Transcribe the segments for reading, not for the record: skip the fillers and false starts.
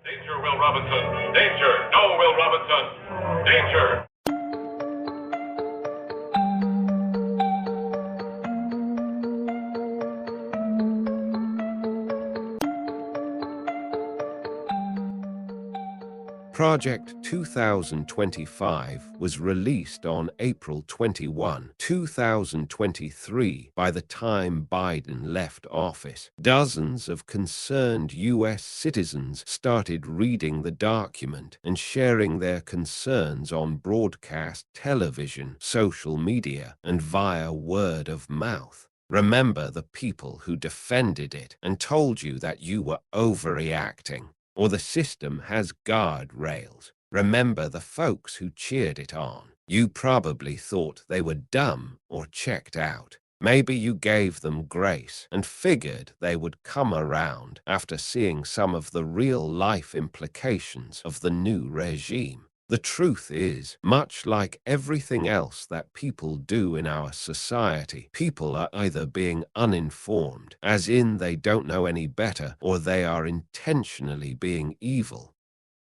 Danger, Will Robinson! Danger! No, Will Robinson! Danger! Project 2025 was released on April 21, 2023. By the time Biden left office, dozens of concerned U.S. citizens started reading the document and sharing their concerns on broadcast television, social media, and via word of mouth. Remember the people who defended it and told you that you were overreacting, or the system has guardrails. Remember the folks who cheered it on. You probably thought they were dumb or checked out. Maybe you gave them grace and figured they would come around after seeing some of the real-life implications of the new regime. The truth is, much like everything else that people do in our society, people are either being uninformed, as in they don't know any better, or they are intentionally being evil.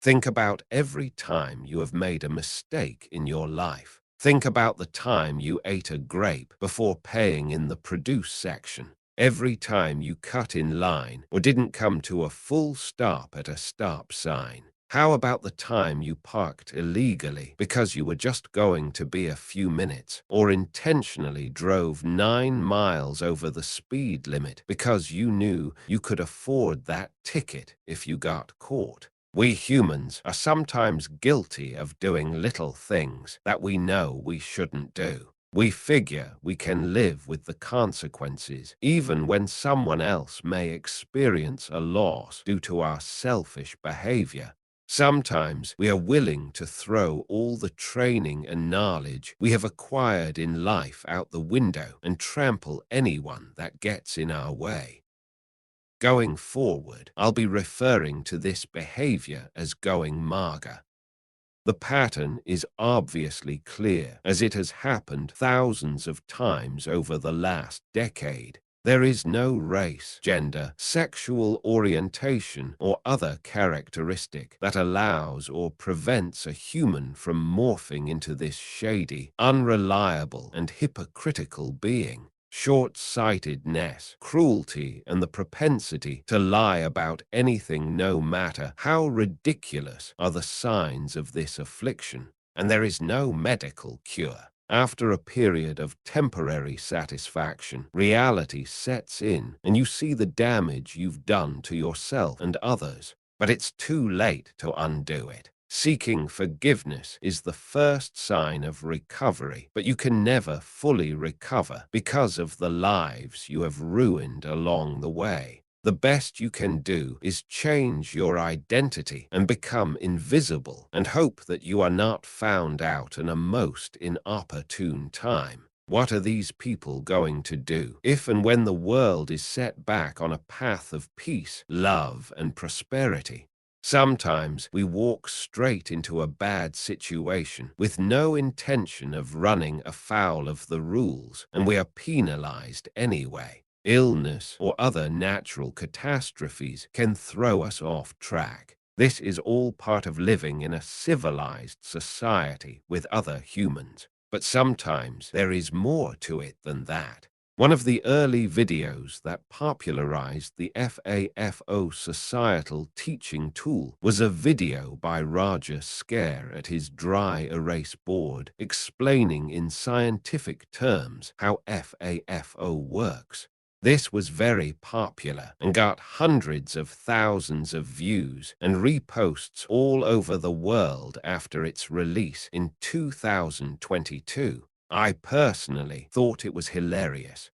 Think about every time you have made a mistake in your life. Think about the time you ate a grape before paying in the produce section. Every time you cut in line or didn't come to a full stop at a stop sign. How about the time you parked illegally because you were just going to be a few minutes, or intentionally drove 9 miles over the speed limit because you knew you could afford that ticket if you got caught? We humans are sometimes guilty of doing little things that we know we shouldn't do. We figure we can live with the consequences, even when someone else may experience a loss due to our selfish behavior. Sometimes we are willing to throw all the training and knowledge we have acquired in life out the window and trample anyone that gets in our way. Going forward, I'll be referring to this behavior as going MAGA. The pattern is obviously clear, as it has happened thousands of times over the last decade. There is no race, gender, sexual orientation, or other characteristic that allows or prevents a human from morphing into this shady, unreliable, and hypocritical being. Short-sightedness, cruelty, and the propensity to lie about anything, no matter how ridiculous, are the signs of this affliction, and there is no medical cure. After a period of temporary satisfaction, reality sets in, and you see the damage you've done to yourself and others. But it's too late to undo it. Seeking forgiveness is the first sign of recovery, but you can never fully recover because of the lives you have ruined along the way. The best you can do is change your identity and become invisible and hope that you are not found out in a most inopportune time. What are these people going to do if and when the world is set back on a path of peace, love, and prosperity? Sometimes we walk straight into a bad situation with no intention of running afoul of the rules, and we are penalized anyway. Illness or other natural catastrophes can throw us off track. This is all part of living in a civilized society with other humans. But sometimes there is more to it than that. One of the early videos that popularized the FAFO societal teaching tool was a video by Roger Scare at his dry erase board explaining in scientific terms how FAFO works. This was very popular and got hundreds of thousands of views and reposts all over the world after its release in 2022. I personally thought it was hilarious.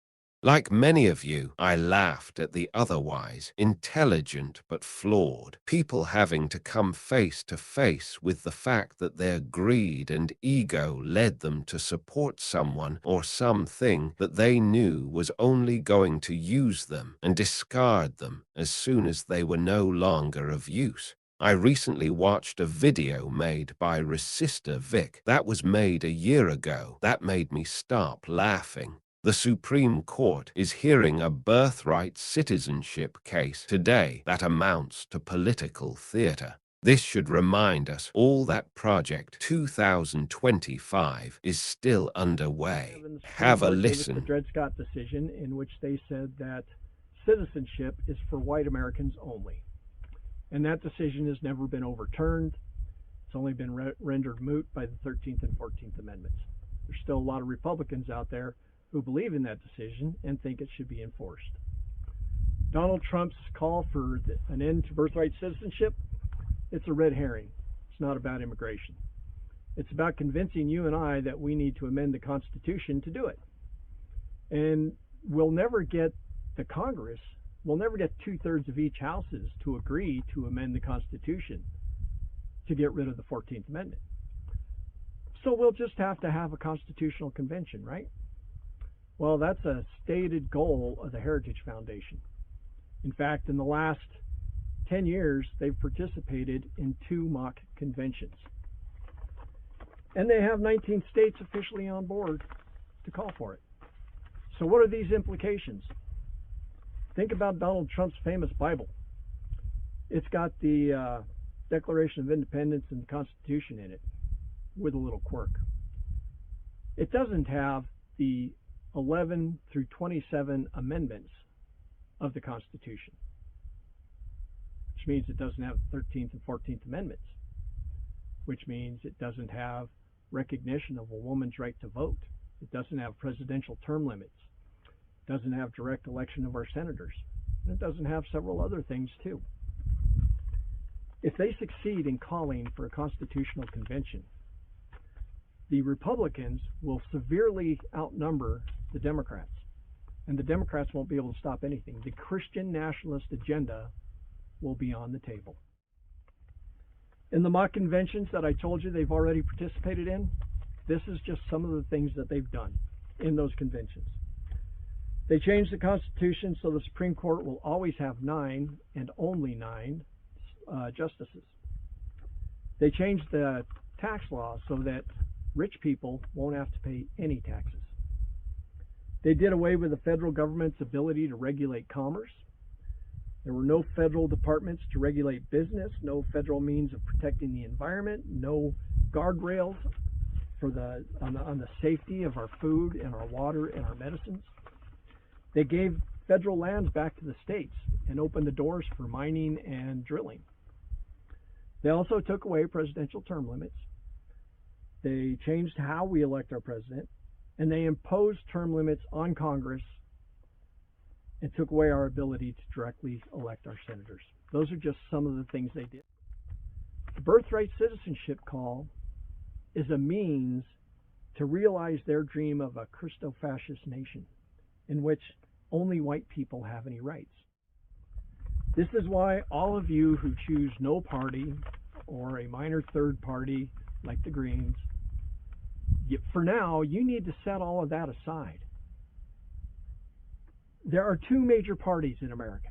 Like many of you, I laughed at the otherwise intelligent but flawed people having to come face to face with the fact that their greed and ego led them to support someone or something that they knew was only going to use them and discard them as soon as they were no longer of use. I recently watched a video made by Resistor Vic that was made a year ago that made me stop laughing. The Supreme Court is hearing a birthright citizenship case today that amounts to political theater. This should remind us all that Project 2025 is still underway. The Supreme Have a Court gave us the listen. Dred Scott decision, in which they said that citizenship is for white Americans only. And that decision has never been overturned. It's only been rendered moot by the 13th and 14th Amendments. There's still a lot of Republicans out there who believe in that decision and think it should be enforced. Donald Trump's call for an end to birthright citizenship, it's a red herring. It's not about immigration. It's about convincing you and I that we need to amend the Constitution to do it. And we'll never get the Congress, we'll never get 2/3 of each houses to agree to amend the Constitution to get rid of the 14th Amendment. So we'll just have to have a constitutional convention, right? Well, that's a stated goal of the Heritage Foundation. In fact, in the last 10 years, they've participated in 2 mock conventions. And they have 19 states officially on board to call for it. So what are these implications? Think about Donald Trump's famous Bible. It's got the Declaration of Independence and the Constitution in it, with a little quirk. It doesn't have the 11 through 27 amendments of the Constitution, which means it doesn't have the 13th and 14th Amendments, which means it doesn't have recognition of a woman's right to vote. It doesn't have presidential term limits. It doesn't have direct election of our senators. And it doesn't have several other things too. If they succeed in calling for a constitutional convention, the Republicans will severely outnumber the Democrats. And the Democrats won't be able to stop anything. The Christian nationalist agenda will be on the table. In the mock conventions that I told you they've already participated in, this is just some of the things that they've done in those conventions. They changed the Constitution so the Supreme Court will always have 9 and only 9 justices. They changed the tax law so that rich people won't have to pay any taxes. They did away with the federal government's ability to regulate commerce. There were no federal departments to regulate business, no federal means of protecting the environment, no guardrails for on the safety of our food and our water and our medicines. They gave federal lands back to the states and opened the doors for mining and drilling. They also took away presidential term limits. They changed how we elect our president, and they imposed term limits on Congress and took away our ability to directly elect our senators. Those are just some of the things they did. The birthright citizenship call is a means to realize their dream of a Christo-fascist nation in which only white people have any rights. This is why all of you who choose no party or a minor third party like the Greens, for now, you need to set all of that aside. There are 2 major parties in America,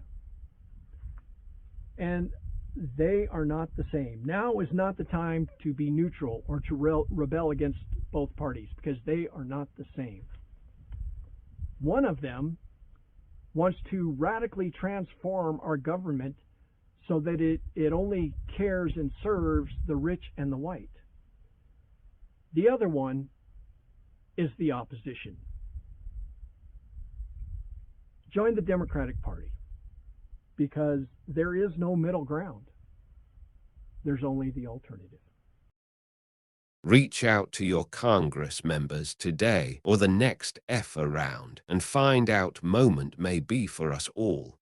and they are not the same. Now is not the time to be neutral or to rebel against both parties, because they are not the same. One of them wants to radically transform our government so that it only cares and serves the rich and the white. The other one is the opposition. Join the Democratic Party, because there is no middle ground. There's only the alternative. Reach out to your Congress members today or the next F around and find out moment may be for us all.